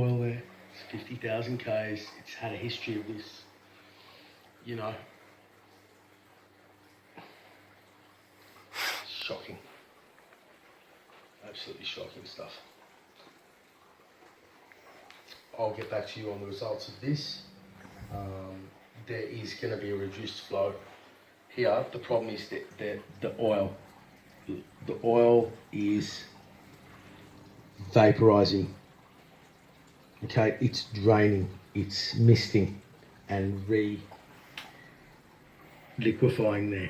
Oil there, it's 50,000 Ks, it's had a history of this, you know. Shocking. Absolutely shocking stuff. I'll get back to you on the results of this. There is going to be a reduced flow. Here, the problem is that the oil is vaporizing. Okay, it's draining, it's misting and liquefying there.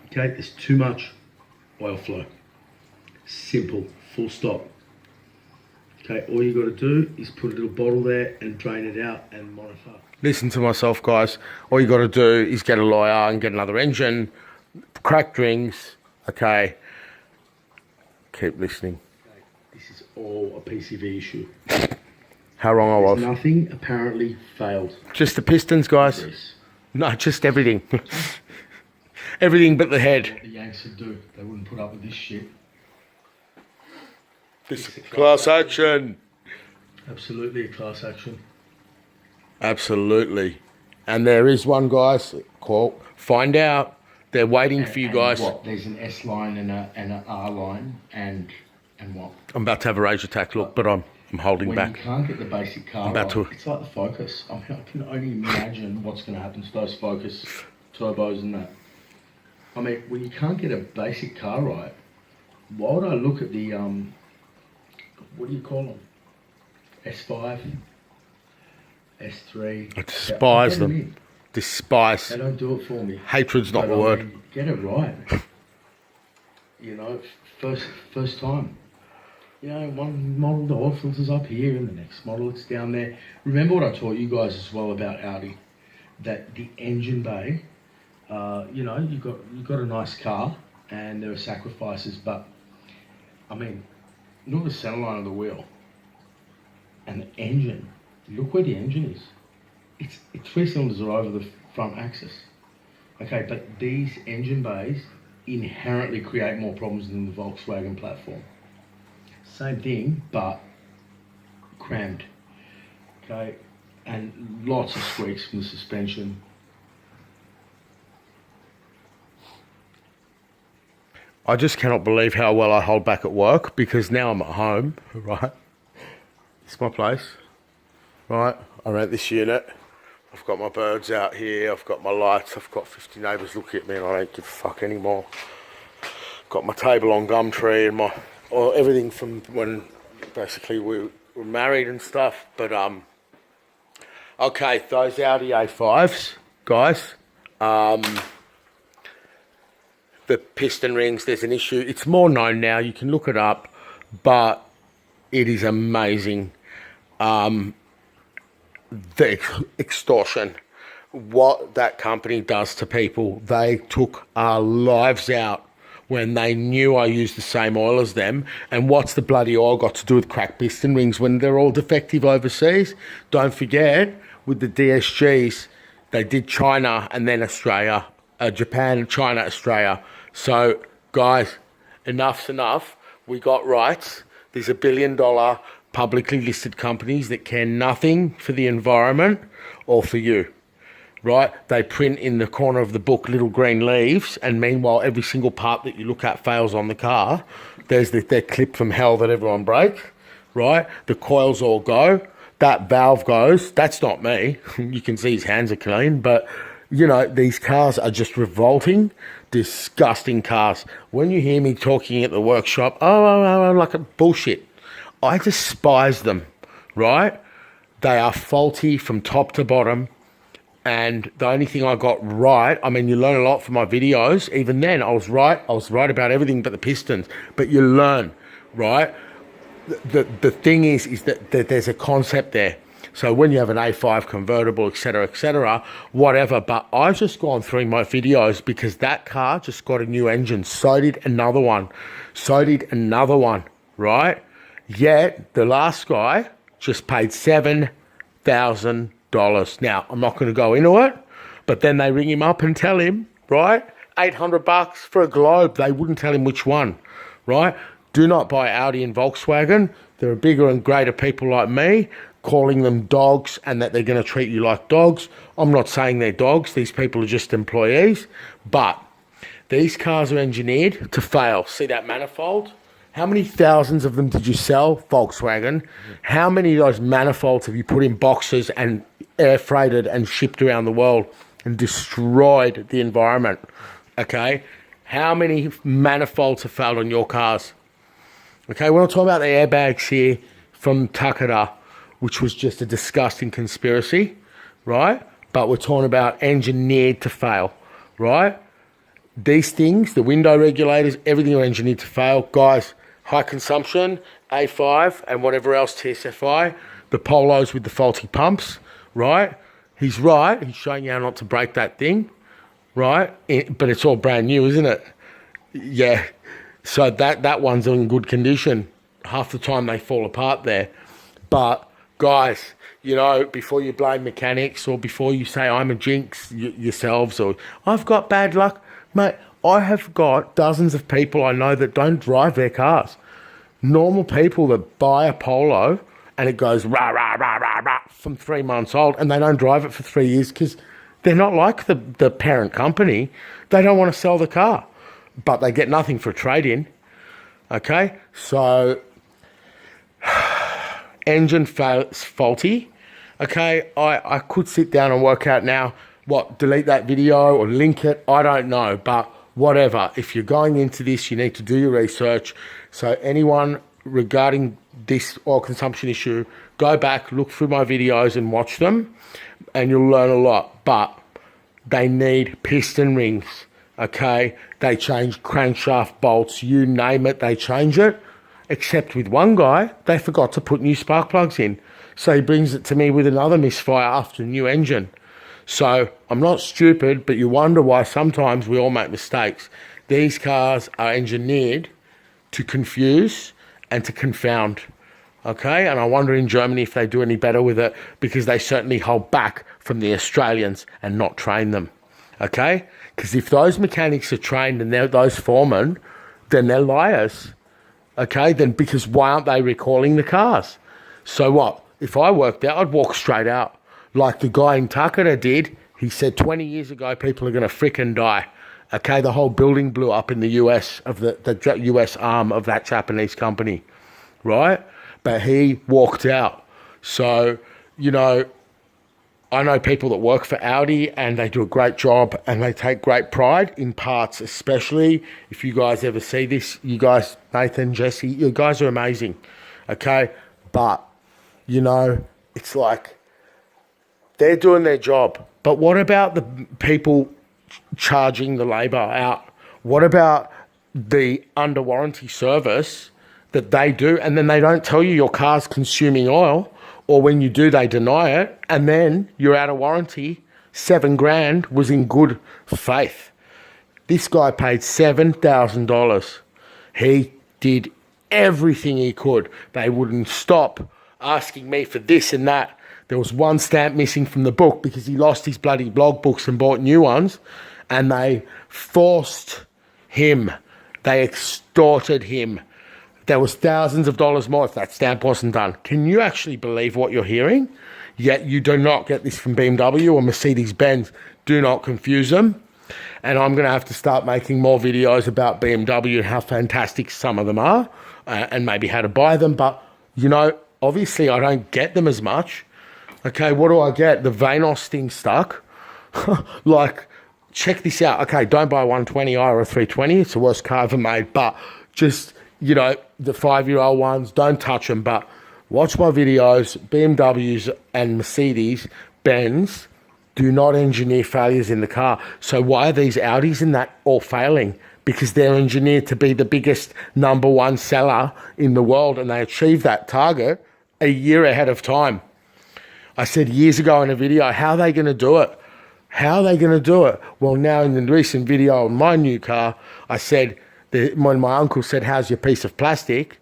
Okay, there's too much oil flow. Simple, full stop. Okay, all you got to do is put a little bottle there and drain it out and monitor. Listen to myself, guys. All you got to do is get a lawyer and get another engine, cracked rings. Okay, keep listening. Okay. This is all a PCV issue. How wrong I was. Nothing apparently failed. Just the pistons, guys. Yes. No, just everything. Everything but the head. What the Yanks would do. They wouldn't put up with this shit. This class action. Absolutely a class action. Absolutely. And there is one, guys. Call. Find out. They're waiting for you guys. What? There's an S line and an R line and what? I'm about to have a rage attack. Look, but I'm holding back. You can't get the basic car right, it's like the Focus. I mean, I can only imagine what's going to happen to those Focus turbos and that. I mean, when you can't get a basic car right, why would I look at the what do you call them? S5, S3. I despise them. Despise. They don't do it for me. Hatred's not the word. Get it right. You know, first time. You know, one model, the oil filter's up here, and the next model, it's down there. Remember what I taught you guys as well about Audi? That the engine bay, you know, you've got a nice car, and there are sacrifices, but, I mean, look at the center line of the wheel. And the engine, look where the engine is. It's 3 cylinders are over the front axis. Okay, but these engine bays inherently create more problems than the Volkswagen platform. Same thing, but crammed. Okay, and lots of squeaks from the suspension. I just cannot believe how well I hold back at work, because now I'm at home, right? It's my place, right? I rent this unit. I've got my birds out here. I've got my lights. I've got 50 neighbours looking at me, and I don't give a fuck anymore. Got my table on Gumtree and everything from when basically we were married and stuff. But okay, those Audi A5s, guys. The piston rings, there's an issue. It's more known now. You can look it up, but it is amazing. The extortion, what that company does to people. They took our lives out when they knew I used the same oil as them. And what's the bloody oil got to do with cracked piston rings when they're all defective overseas? Don't forget, with the DSGs, they did China and then Australia, Japan, China, Australia. So, guys, enough's enough. We got rights. There's $1 billion publicly listed companies that care nothing for the environment or for you, right? They print in the corner of the book little green leaves, and meanwhile every single part that you look at fails on the car. There's their clip from hell that everyone breaks, right? The coils all go. That valve goes. That's not me. You can see his hands are clean, but, you know, these cars are just revolting, disgusting cars. When you hear me talking at the workshop, like a bullshit, I despise them, right? They are faulty from top to bottom. And the only thing I got right, I mean, you learn a lot from my videos. Even then, I was right about everything but the pistons. But you learn, right? The thing is that there's a concept there. So when you have an A5 convertible, etc., whatever. But I've just gone through my videos because that car just got a new engine. So did another one. Right? Yet the last guy just paid $7,000. Now, I'm not going to go into it, but then they ring him up and tell him, right, $800 for a Globe. They wouldn't tell him which one, right? Do not buy Audi and Volkswagen. There are bigger and greater people like me calling them dogs and that they're going to treat you like dogs. I'm not saying they're dogs. These people are just employees. But these cars are engineered to fail. See that manifold? How many thousands of them did you sell, Volkswagen? How many of those manifolds have you put in boxes and air freighted and shipped around the world and destroyed the environment? Okay? How many manifolds have failed on your cars? Okay, we're not talking about the airbags here from Takata, which was just a disgusting conspiracy, right? But we're talking about engineered to fail, right? These things, the window regulators, everything are engineered to fail. Guys, high consumption, A5 and whatever else, tsfi, the Polos with the faulty pumps, right? He's right. He's showing you how not to break that thing, right? But it's all brand new, isn't it? Yeah. So that one's in good condition. Half the time they fall apart there. But, guys, you know, before you blame mechanics or before you say I'm a jinx yourselves or I've got bad luck, mate, I have got dozens of people I know that don't drive their cars. Normal people that buy a Polo and it goes rah, rah, rah, rah, rah from 3 months old and they don't drive it for 3 years because they're not like the parent company. They don't want to sell the car, but they get nothing for a trade-in. Okay, so engine faulty. Okay, I could sit down and work out now delete that video or link it. I don't know, but whatever. If you're going into this, you need to do your research. So anyone regarding this oil consumption issue, go back, look through my videos and watch them, and you'll learn a lot. But they need piston rings, okay? They change crankshaft bolts, you name it, they change it. Except with one guy, they forgot to put new spark plugs in. So he brings it to me with another misfire after a new engine. So I'm not stupid, but you wonder why sometimes we all make mistakes. These cars are engineered to confuse and to confound, okay? And I wonder in Germany if they do any better with it because they certainly hold back from the Australians and not train them, okay? Because if those mechanics are trained and they're those foremen, then they're liars, okay? Then because why aren't they recalling the cars? So what? If I worked out, I'd walk straight out. Like the guy in Takata did. He said 20 years ago people are going to frickin' die. Okay, the whole building blew up in the US, of the US arm of that Japanese company, right? But he walked out. So, you know, I know people that work for Audi and they do a great job and they take great pride in parts, especially if you guys ever see this. You guys, Nathan, Jesse, you guys are amazing, okay? But, you know, it's like they're doing their job. But what about the people charging the labour out? What about the under warranty service that they do and then they don't tell you your car's consuming oil, or when you do they deny it and then you're out of warranty? $7,000 was in good faith. This guy paid $7,000. He did everything he could. They wouldn't stop asking me for this and that. There was one stamp missing from the book because he lost his bloody blog books and bought new ones, and they forced him. They extorted him. There was thousands of dollars more if that stamp wasn't done. Can you actually believe what you're hearing? Yet you do not get this from BMW or Mercedes-Benz. Do not confuse them. And I'm going to have to start making more videos about BMW and how fantastic some of them are, and maybe how to buy them. But, you know, obviously I don't get them as much. Okay, what do I get? The Vanos thing stuck. Like, check this out. Okay, don't buy a 120i or a 320. It's the worst car ever made. But just, you know, the 5-year-old ones, don't touch them. But watch my videos. BMWs and Mercedes, Benz, do not engineer failures in the car. So why are these Audis and that all failing? Because they're engineered to be the biggest #1 seller in the world, and they achieve that target a year ahead of time. I said years ago in a video, how are they going to do it? How are they going to do it? Well, now in the recent video on my new car, I said, when my uncle said, how's your piece of plastic?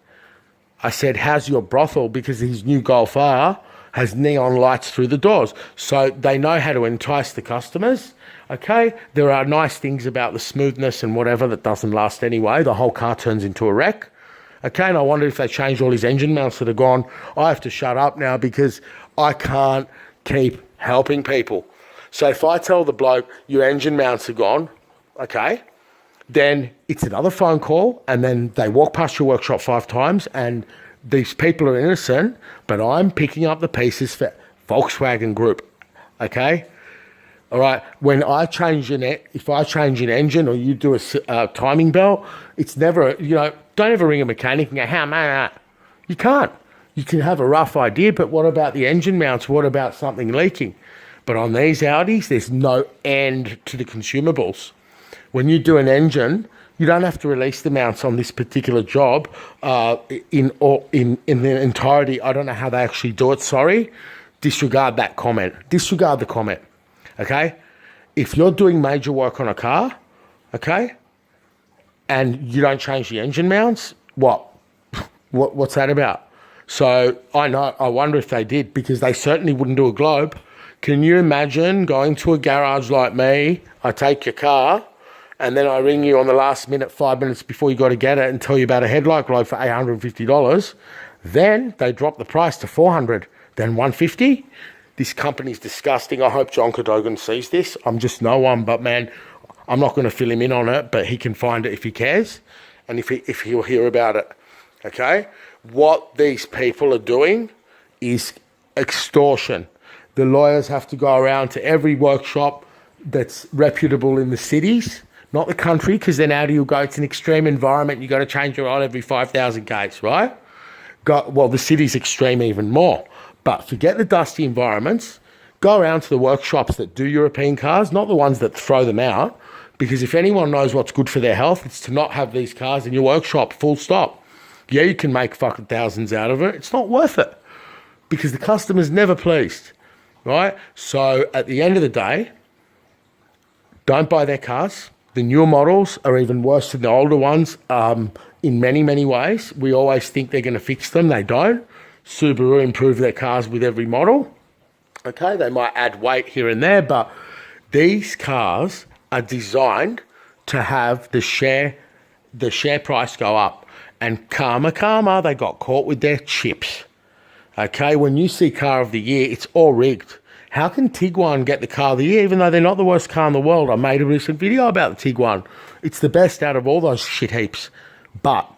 I said, how's your brothel? Because his new Golf R has neon lights through the doors. So they know how to entice the customers. Okay, there are nice things about the smoothness and whatever that doesn't last anyway. The whole car turns into a wreck. Okay, and I wonder if they changed all his engine mounts that are gone. I have to shut up now because I can't keep helping people. So if I tell the bloke your engine mounts are gone, okay, then it's another phone call, and then they walk past your workshop 5 times, and these people are innocent, but I'm picking up the pieces for Volkswagen Group, okay? All right, when I change if I change an engine or you do a timing belt, it's never, don't ever ring a mechanic and go, how man? You can't. You can have a rough idea, but what about the engine mounts? What about something leaking? But on these Audis, there's no end to the consumables. When you do an engine, you don't have to release the mounts on this particular job in the entirety. I don't know how they actually do it, sorry. Disregard that comment. Disregard the comment. Okay, if you're doing major work on a car, okay, and you don't change the engine mounts, what's that about? So I wonder if they did, because they certainly wouldn't do a globe. Can you imagine going to a garage like me? I take your car, and then I ring you on the last minute, 5 minutes before you got to get it, and tell you about a headlight globe for $850. Then they drop the price to $400, then $150. This company's disgusting. I hope John Cadogan sees this. I'm just no one, but man, I'm not going to fill him in on it, but he can find it if he cares, and if he'll hear about it. Okay? What these people are doing is extortion. The lawyers have to go around to every workshop that's reputable in the cities, not the country, because then Audi will go, it's an extreme environment, you got to change your oil every 5,000 Ks, right? The city's extreme even more. But forget the dusty environments, go around to the workshops that do European cars, not the ones that throw them out, because if anyone knows what's good for their health, it's to not have these cars in your workshop, full stop. Yeah, you can make fucking thousands out of it. It's not worth it, because the customer's never pleased, right? So at the end of the day, don't buy their cars. The newer models are even worse than the older ones in many, many ways. We always think they're going to fix them. They don't. Subaru improve their cars with every model. Okay, they might add weight here and there, but these cars are designed to have the share price go up. And karma, they got caught with their chips. Okay, when you see car of the year, it's all rigged. How can Tiguan get the car of the year, even though they're not the worst car in the world? I made a recent video about the Tiguan. It's the best out of all those shit heaps. But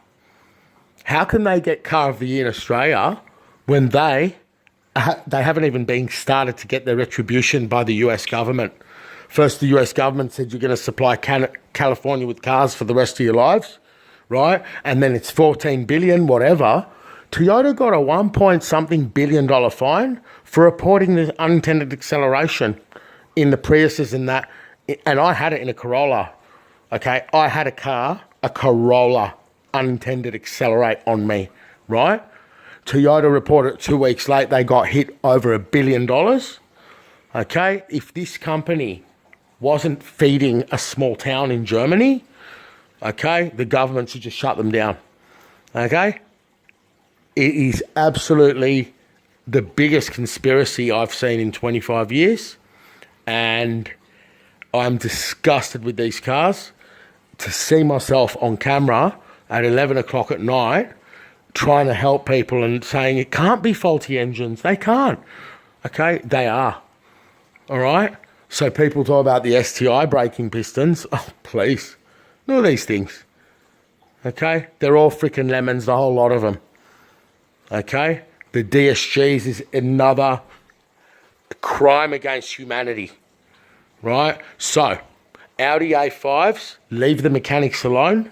how can they get car of the year in Australia when they haven't even been started to get their retribution by the US government? First, the US government said you're going to supply California with cars for the rest of your lives, right? And then it's 14 billion, whatever. Toyota got a 1 point something billion dollar fine for reporting the unintended acceleration in the Priuses and that. And I had it in a Corolla, okay? I had a Corolla, unintended accelerate on me, right? Toyota reported 2 weeks late they got hit over $1 billion. Okay, if this company wasn't feeding a small town in Germany, okay, the government should just shut them down. Okay, it is absolutely the biggest conspiracy I've seen in 25 years, and I'm disgusted with these cars. To see myself on camera at 11 o'clock at night trying to help people and saying it can't be faulty engines. They can't. Okay, they are. All right? So people talk about the STI braking pistons. Oh, please. Look at these things. Okay? They're all freaking lemons, the whole lot of them. Okay? The DSGs is another crime against humanity. Right? So, Audi A5s, leave the mechanics alone.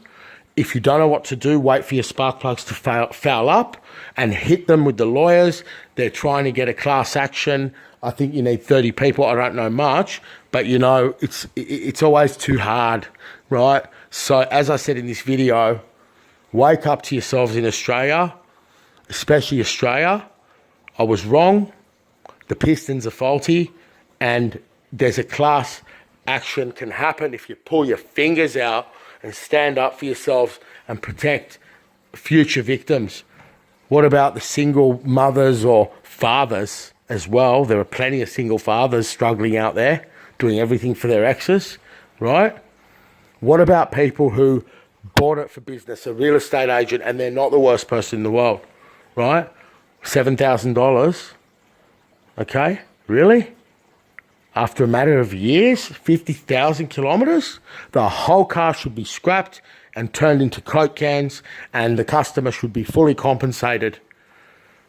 If you don't know what to do, wait for your spark plugs to foul up and hit them with the lawyers. They're trying to get a class action. I think you need 30 people. I don't know much, but you know, it's always too hard, right? So as I said in this video, wake up to yourselves in Australia, especially Australia. I was wrong. The pistons are faulty, and there's a class action can happen if you pull your fingers out and stand up for yourselves and protect future victims. What about the single mothers or fathers as well? There are plenty of single fathers struggling out there, doing everything for their exes, right? What about people who bought it for business, a real estate agent, and they're not the worst person in the world, right? $7,000. Okay, really? After a matter of years, 50,000 kilometers, the whole car should be scrapped and turned into Coke cans, and the customer should be fully compensated.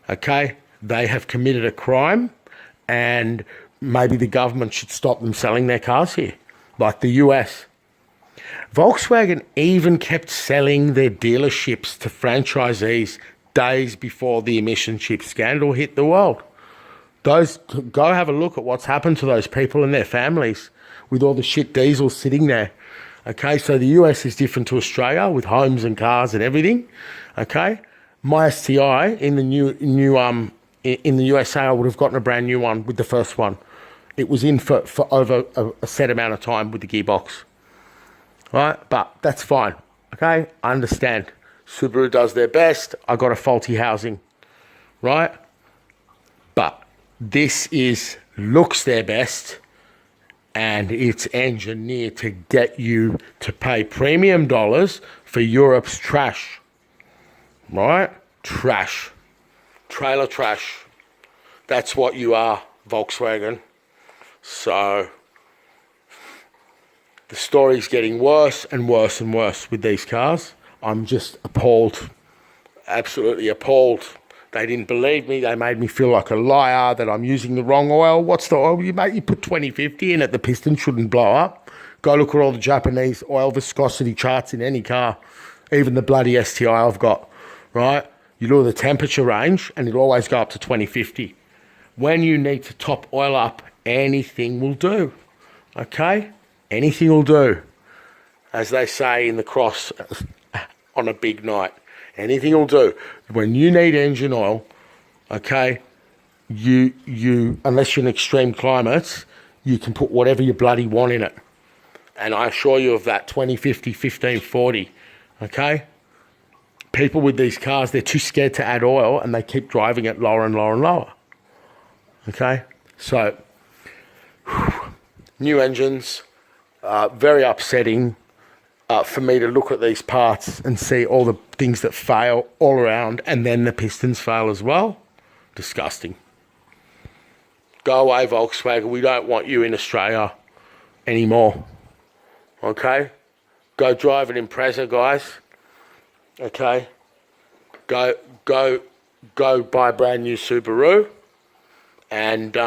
Okay, they have committed a crime, and maybe the government should stop them selling their cars here, like the US. Volkswagen even kept selling their dealerships to franchisees days before the emission chip scandal hit the world. Go have a look at what's happened to those people and their families with all the shit diesels sitting there. Okay, so the US is different to Australia with homes and cars and everything. Okay, my STI in the in the USA, I would have gotten a brand new one with the first one. It was in for over a set amount of time with the gearbox. Right, but that's fine. Okay, I understand. Subaru does their best. I got a faulty housing, right? But this looks their best, and it's engineered to get you to pay premium dollars for Europe's trash, right? Trash. Trailer trash. That's what you are, Volkswagen. So the story's getting worse and worse and worse with these cars. I'm just appalled, absolutely appalled. They didn't believe me. They made me feel like a liar, that I'm using the wrong oil. What's the oil you make? You put 2050 in it, the piston shouldn't blow up. Go look at all the Japanese oil viscosity charts in any car, even the bloody STI I've got, right? You look at the temperature range and it'll always go up to 2050. When you need to top oil up, anything will do, okay? Anything will do, as they say in the cross on a big night. Anything will do. When you need engine oil, okay, you unless you're in extreme climates, you can put whatever you bloody want in it. And I assure you of that, 2050, 1540, okay? People with these cars, they're too scared to add oil and they keep driving it lower and lower and lower, okay? So, new engines. Very upsetting for me to look at these parts and see all the things that fail all around, and then the pistons fail as well. Disgusting. Go away, Volkswagen. We don't want you in Australia anymore. Okay? Go drive an Impreza, guys. Okay? Go buy a brand new Subaru and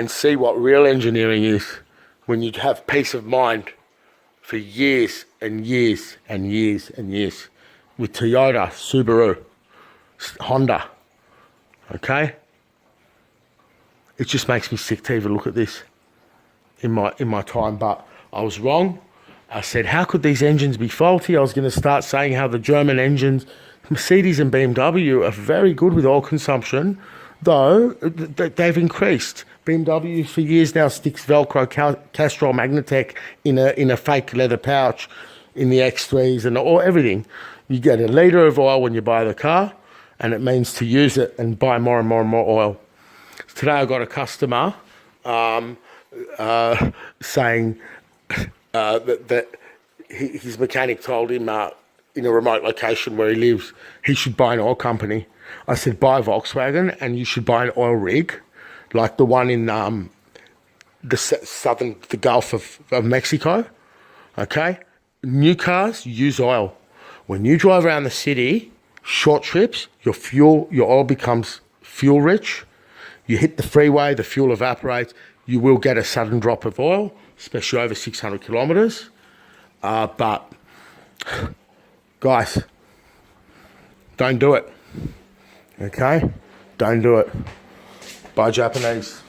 see what real engineering is when you have peace of mind for years and years and years and years with Toyota, Subaru, Honda, okay? It just makes me sick to even look at this in my time, but I was wrong. I said, how could these engines be faulty? I was going to start saying how the German engines, Mercedes and BMW, are very good with oil consumption, though they've increased. BMW for years now sticks Velcro Castrol Magnatec in a fake leather pouch in the X3s and everything. You get a litre of oil when you buy the car, and it means to use it and buy more and more and more oil. Today I got a customer saying that his mechanic told him in a remote location where he lives, he should buy an oil company. I said, buy Volkswagen, and you should buy an oil rig, like the one in the Gulf of Mexico. Okay? New cars use oil. When you drive around the city, short trips, your oil becomes fuel rich. You hit the freeway, the fuel evaporates. You will get a sudden drop of oil, especially over 600 kilometers. But, guys, don't do it. Okay? Don't do it. Buy Japanese.